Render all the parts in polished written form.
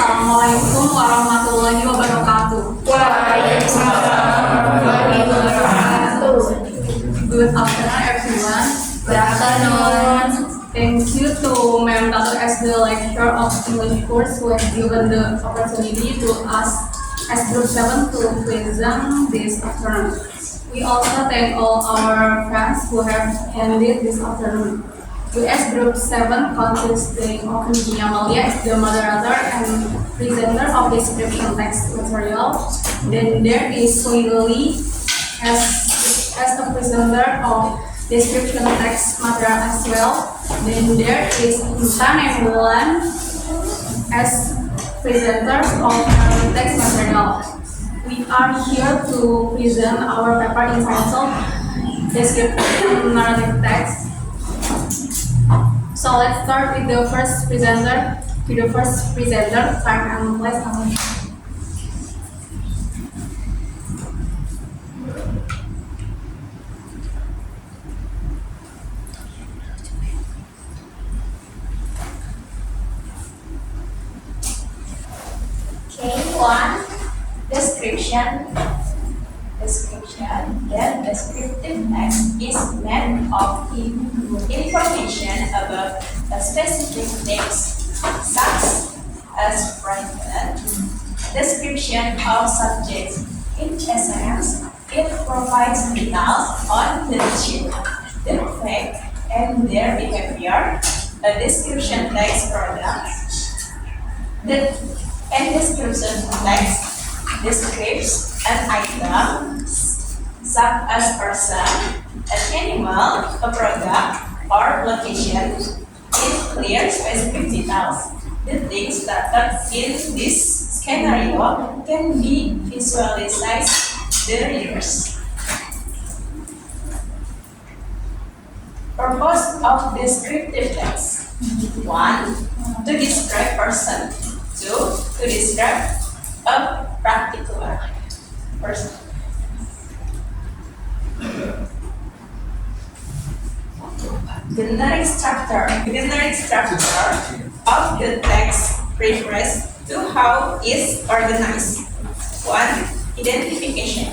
Assalamualaikum warahmatullahi wabarakatuh. Waalaikumsalam warahmatullahi wabarakatuh. Good afternoon, everyone. Good afternoon. Thank you to Ma'am Dr. as the lecturer of English course who has given the opportunity to us as Group 7 to present this afternoon. We also thank all our friends who have attended this afternoon. We as Group 7 consisting of Dini Amalia as the moderator and presenter of description text material. Then there is Nurlaili as a presenter of description text material as well. Then there is Intan and Nurwulan as presenters of text material. We are here to present our paper entitled Descriptive Narrative Text. So let's start with the first presenter. Time and place. One, description. The descriptive text is made of information about a specific text, such as private description of subjects. In essence, it provides details on the shape, the effect, and their behavior. A description text product. Description text describes an item, such as person, an animal, a product, or location, in clear specific details. The things stated in this scenario can be visualized the readers. Purpose of descriptive text: 1. To describe person. 2. To describe a particular person. Generic structure of the text refers to how it's organized. 1. Identification.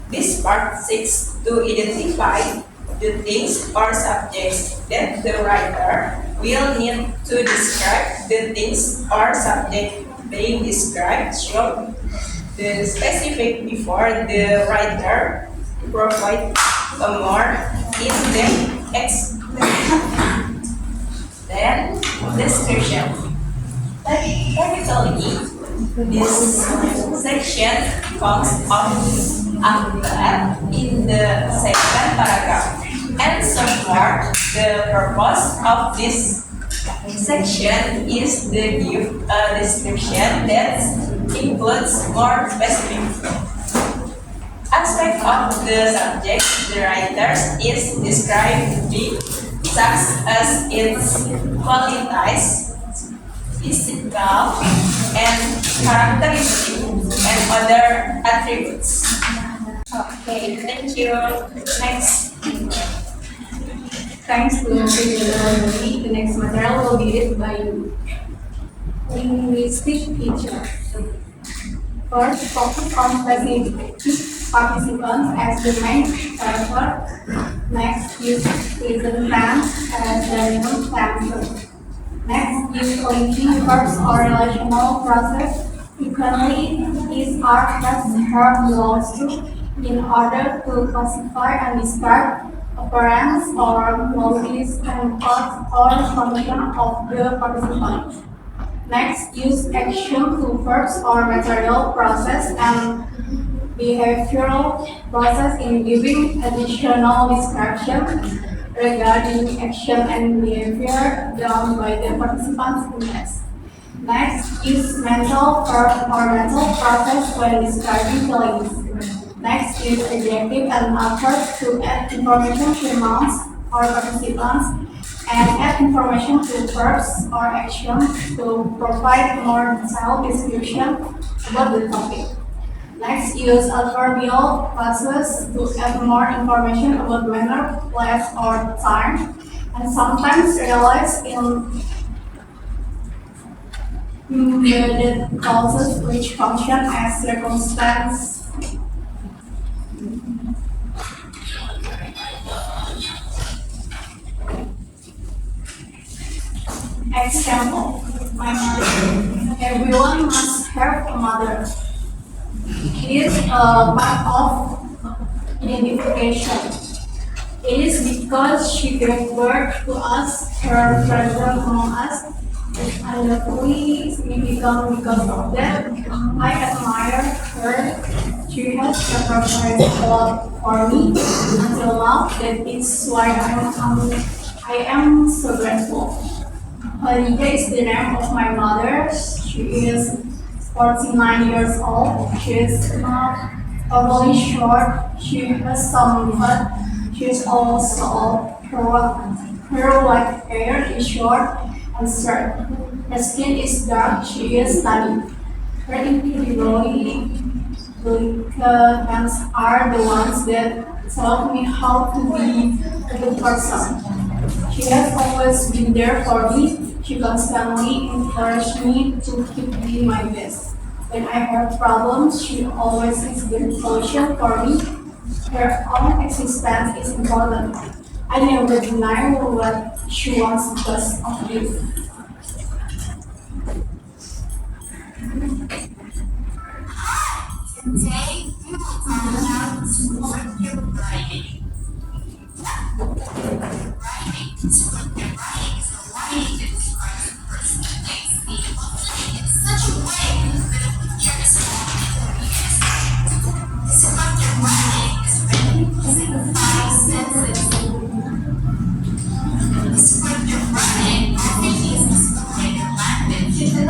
This part seeks to identify the things or subjects that the writer will need to describe. The things or subject being described should the specific before the writer provide a more in-depth explanation. Then, description. Technically, this section consists of acted in the second paragraph. And so far, the purpose of this section is to give a description that includes more specific aspect of the subject the writer is describing, such as its qualities, physical and characteristics, and other attributes. Okay, thank you. Next. Thanks to the next material will be read by linguistic teacher. First, focus on specific participants as the main character. Next, use present tense as the noun tense. Next, use linking verbs or relational process. Frequently, these are as verb belongs to in order to classify and describe appearance or qualities and thoughts or function of the participant. Next, use action to verbs or material process and behavioral process in giving additional description regarding action and behavior done by the participants in text. Next, use mental verb or mental process when describing feelings. Next, use adjective and adverb to add information to nouns or participants and add information to verbs or actions to provide more detailed description about the topic. Next, use adverbial clauses to add more information about manner, place, or time, and sometimes relies in embedded clauses which function as circumstance. Example, my mother. Everyone must have a mother. It is a part of identification. It is because she gave birth to us, her presence among us is undoubtedly significant because of that. I admire her. She has sacrificed a lot for me until now. That is why I am so grateful. Olivia is the name of my mother. She is 49 years old. She is not overly short. She has some but she is also her white hair is short and straight. Her skin is dark. She is tiny. Her incredibly delicate hands are the ones that taught me how to be a good person. She has always been there for me. She constantly encouraged me to keep doing my best. When I have problems, she always is the solution for me. Her own existence is important. I never deny what she wants because of this. Today, we will talk about supportive writing. Writing, supportive writing is a writing that describes a person that makes the in such a way that a picture is formed in the reader's. Supportive writing is written using 5 senses. Descriptive writing often uses poetic language.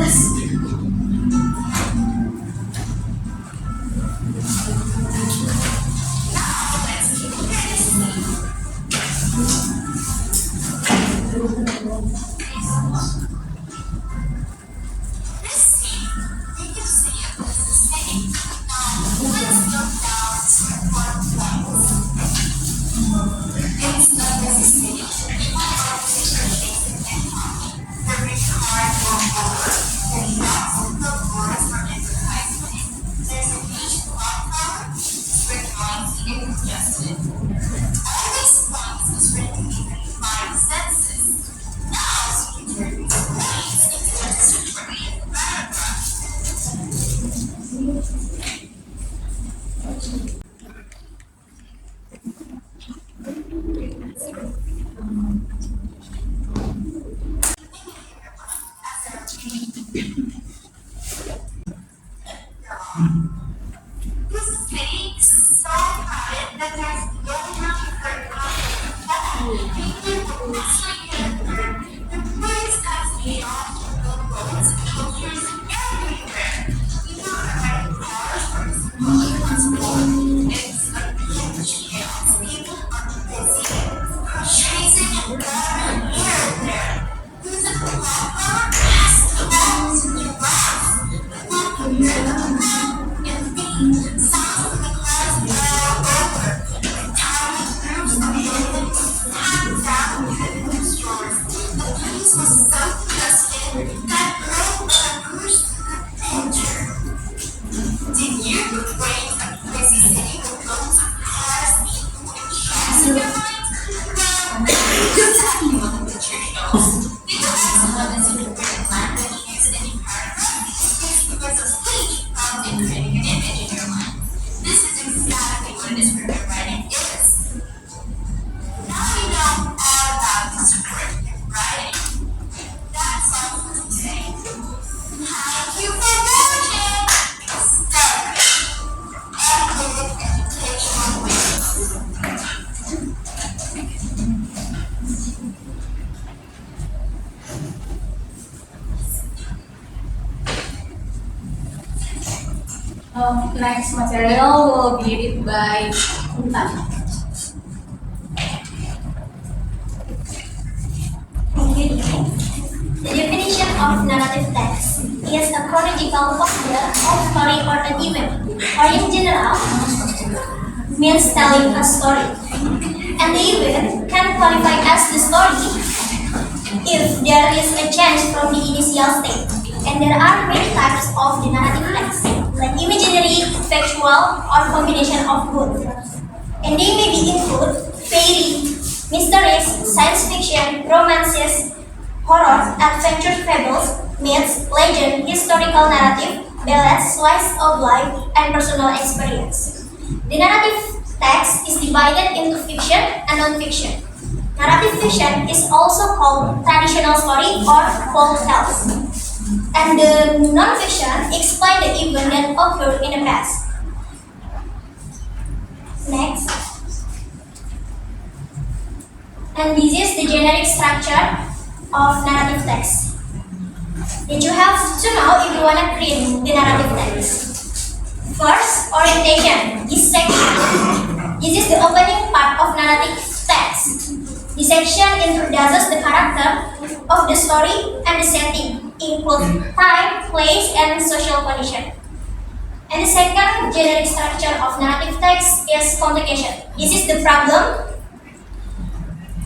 Next material will be read by Intan. The definition of narrative text is a chronological formula of story or an event, or in general, means telling a story. And the event can qualify as the story if there is a change from the initial state. And there are many types of the narrative text, like imaginary, factual, or combination of both. And they may be include fairy, mysteries, science fiction, romances, horror, adventure fables, myths, legend, historical narrative, ballads, slice of life, and personal experience. The narrative text is divided into fiction and non-fiction. Narrative fiction is also called traditional story or folk tales. And the non-fiction explain the event that occurred in the past. Next. And this is the generic structure of narrative text. And you have to know if you want to create the narrative text. First, orientation. This section. This is the opening part of narrative text. This section introduces the character of the story and the setting, include time, place, and social condition. And the second generic structure of narrative text is complication. This is the problem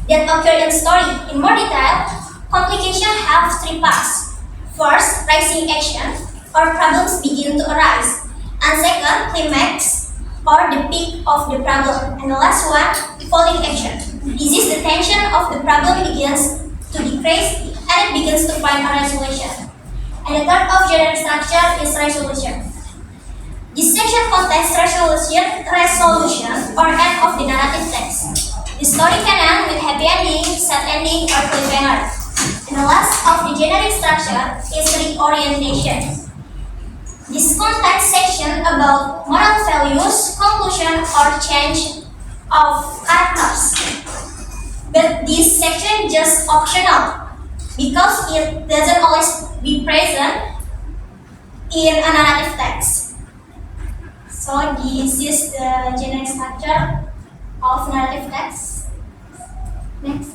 that occur in story. In more detail, complication have three parts. First, rising action, or problems begin to arise. And second, climax, or the peak of the problem. And the last one, falling action. This is the tension of the problem begins to decrease and it begins to find a resolution. And the third of generic structure is resolution. This section contains resolution or end of the narrative text. The story can end with happy ending, sad ending, or cliffhanger. And the last of the generic structure is reorientation. This contains section about moral values, conclusion, or change of characters. But this section is just optional because it doesn't always be present in a narrative text. So this is the generic structure of narrative text. Next.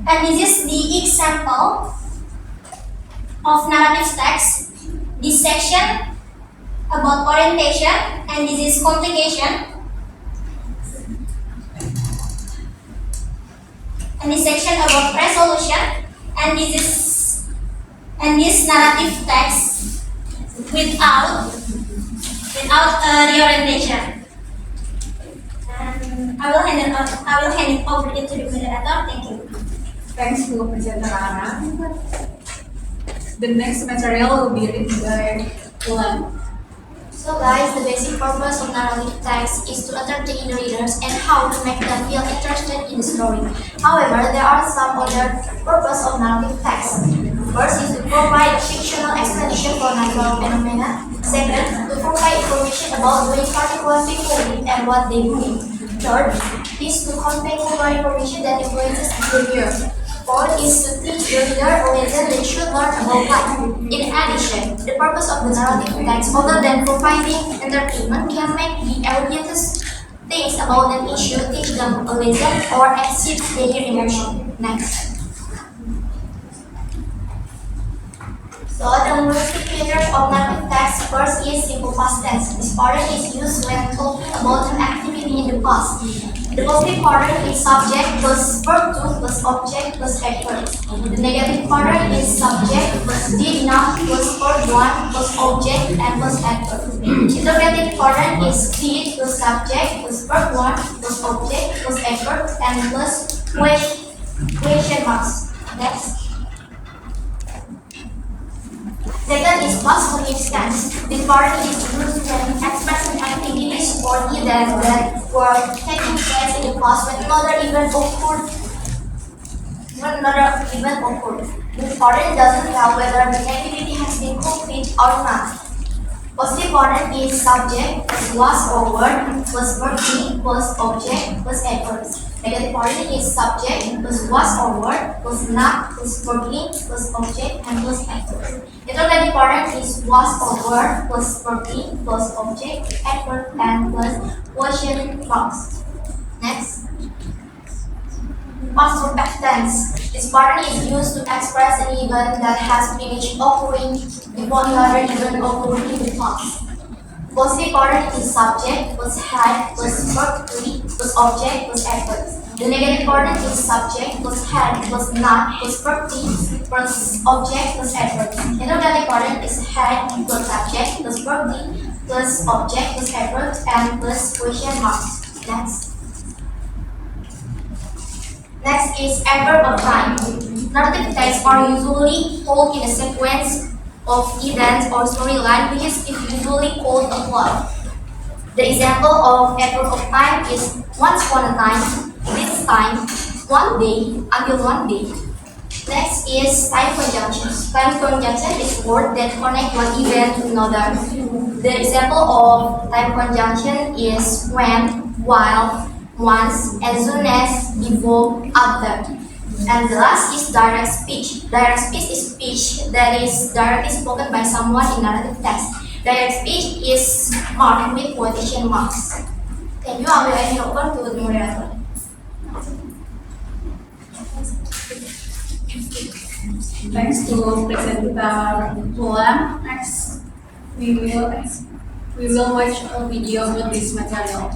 And this is the example of narrative text. This section about orientation and this is complication. And this section about resolution and this narrative text without reorientation. And I will hand it over to the moderator. Thank you. Thanks to presenter Anna. The next material will be written by Ulan. So guys, the basic purpose of narrative text is to entertain the readers and how to make them feel interested in the story. However, there are some other purpose of narrative text. First is to provide a fictional explanation for natural phenomena. Second, to provide information about doing particular people and what they do. Third, is to convey cultural information that influences behavior. Fourth is to teach the reader a lesson they should learn about life. In addition, the purpose of the narrative text, other than providing entertainment, can make the audience think about an issue, teach them a lesson, or exceed their emotion. Next. So the linguistic features of narrative text first is simple past tense. This pattern is used when talking about an activity in the past. The positive pattern is subject plus verb to plus object plus adverb. The negative pattern is subject plus did not plus verb 1 plus object and plus adverb. Interrogative pattern is did plus subject plus verb 1 plus object plus adverb and plus question marks. Next. Second is past continuous tense. This pattern is used when expressing activities or events that were taking place in the past when another event occurred. This pattern doesn't tell whether the activity has been complete or not. Positive pattern is subject plus was or were plus verb be plus object plus adverbs. Negative pattern is subject plus was or were plus not plus verb be plus object and plus adverb. Interrogative pattern is was or were plus verb be plus object, adverb and plus question marks. Next. Past perfect tense. This pattern is used to express an event that has finished occurring before another event occurred in the past. Positive pattern is subject plus had plus verb to be plus object plus adverb. The negative order is subject plus had plus not plus verb plus object plus adverb. Inorganic order is had plus subject plus verb plus object plus adverb and plus question marks. Next is adverb of time. Narrative texts are usually told in a sequence of events or storyline, which is usually called a plot. The example of adverb of time is once upon a time, this time, one day, until one day. Next is time conjunctions. Time conjunction is word that connect one event to another. The example of time conjunction is when, while, once, as soon as, before, after. And the last is direct speech. Direct speech is speech that is directly spoken by someone in narrative text. Direct speech is marked with quotation marks. Thank you. I will hand it over to the moderator. Thanks to Presenter Nurwulan. Next, we will watch a video about this material.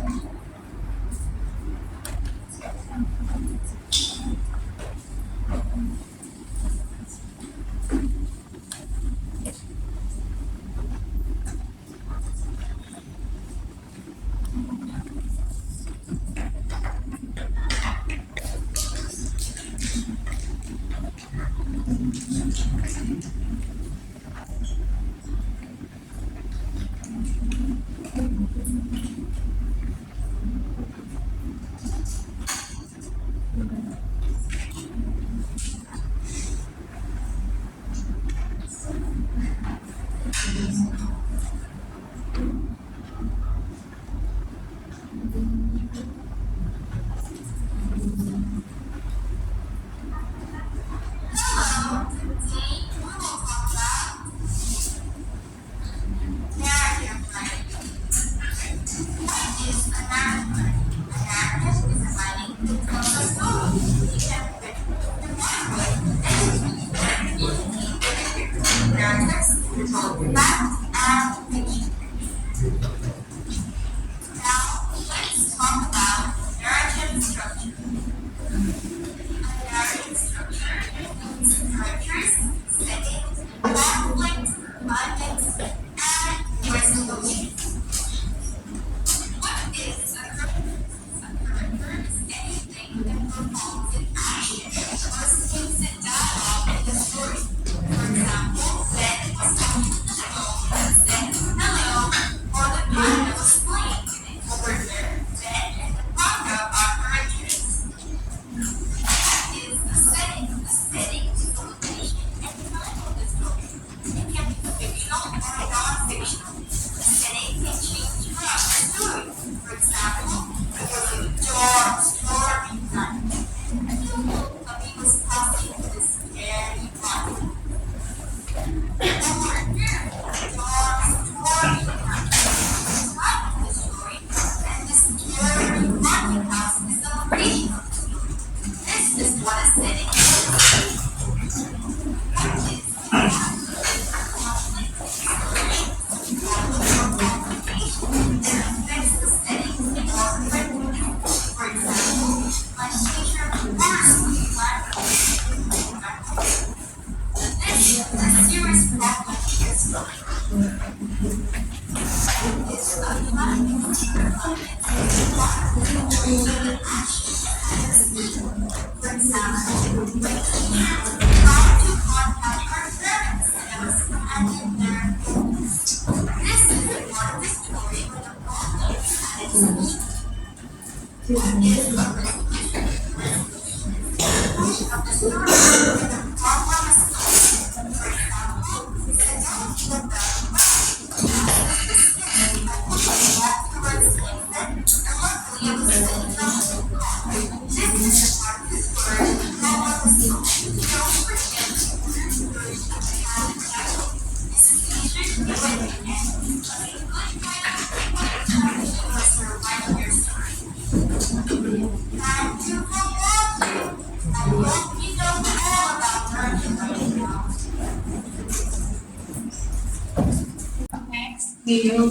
Video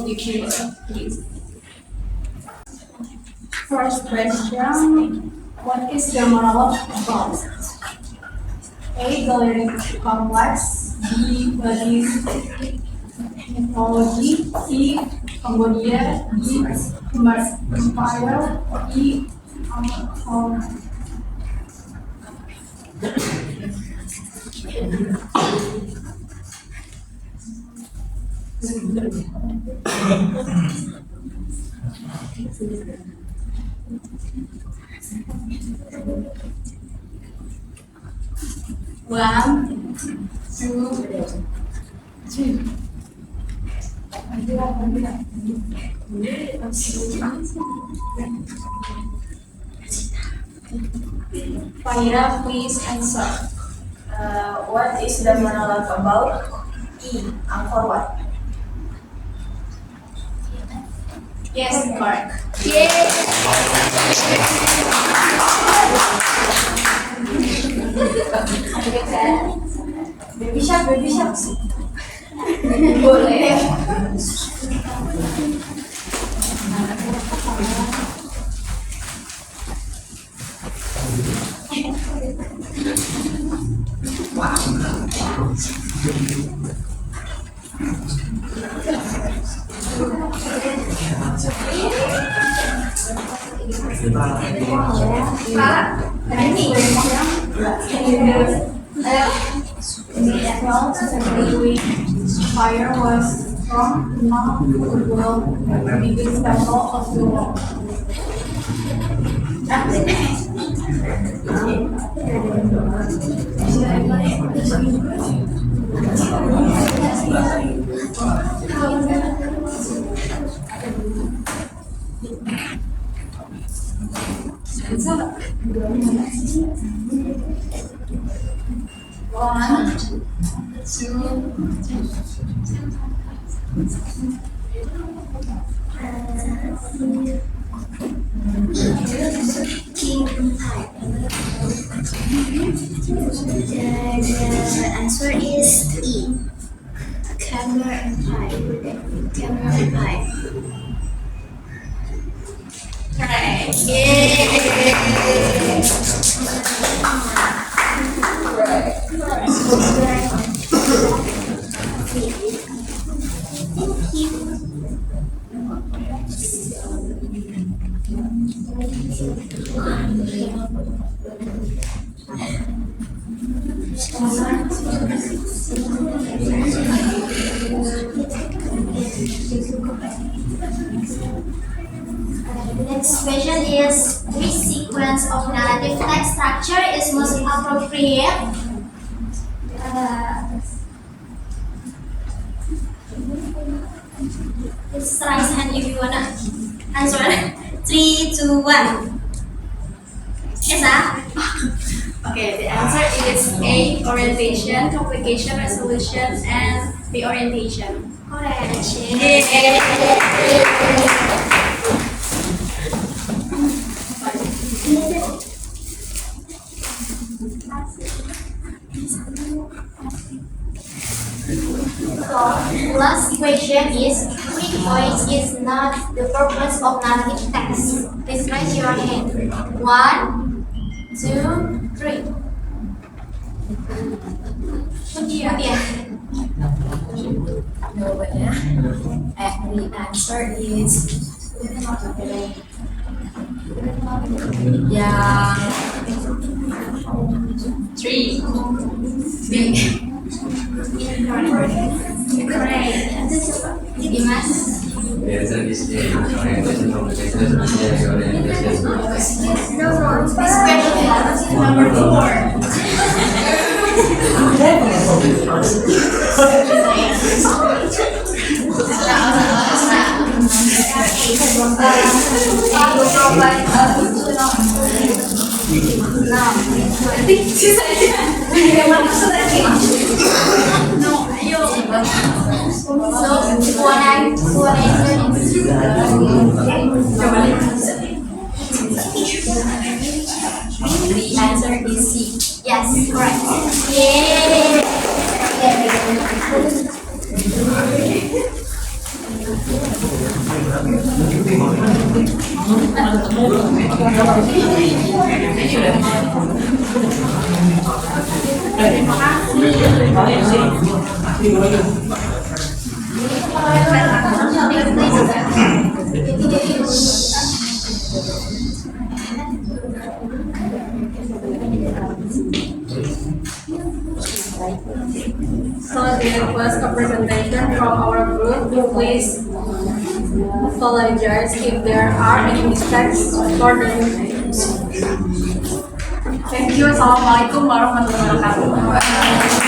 please. First question. What is the monologue about? A. Gallery complex. B. Body mythology. C. Cambodia. D. Empire. E. One, two, three. Fahira, please answer. What is the monologue about? E. Angkor Wat. Yes, correct. Baby shark, baby shark. Boleh. Fire was from now the world, the biggest temple of the world. One, two, King Empire. The answer is E. Khmer Empire. Khmer Empire. Correct. The next question is, which sequence of narrative text structure is most appropriate? Just raise hand if you wanna answer. 3, 2, 1. Esa? Okay, the answer is A. Orientation, complication, resolution, and reorientation. Correct. Last question is, which voice is not the purpose of narrative text? Please raise your hand. 1, 2, 3. Mutia. The answer is Three. B. Dimas. The answer is A. Orientation, complication, resolution, reorientation. No. This question is number 4. The answer is C. Yes, correct. Yay! So they request a presentation from our group. Please apologize if there are any mistakes for the Thank you. Assalamualaikum warahmatullahi wabarakatuh.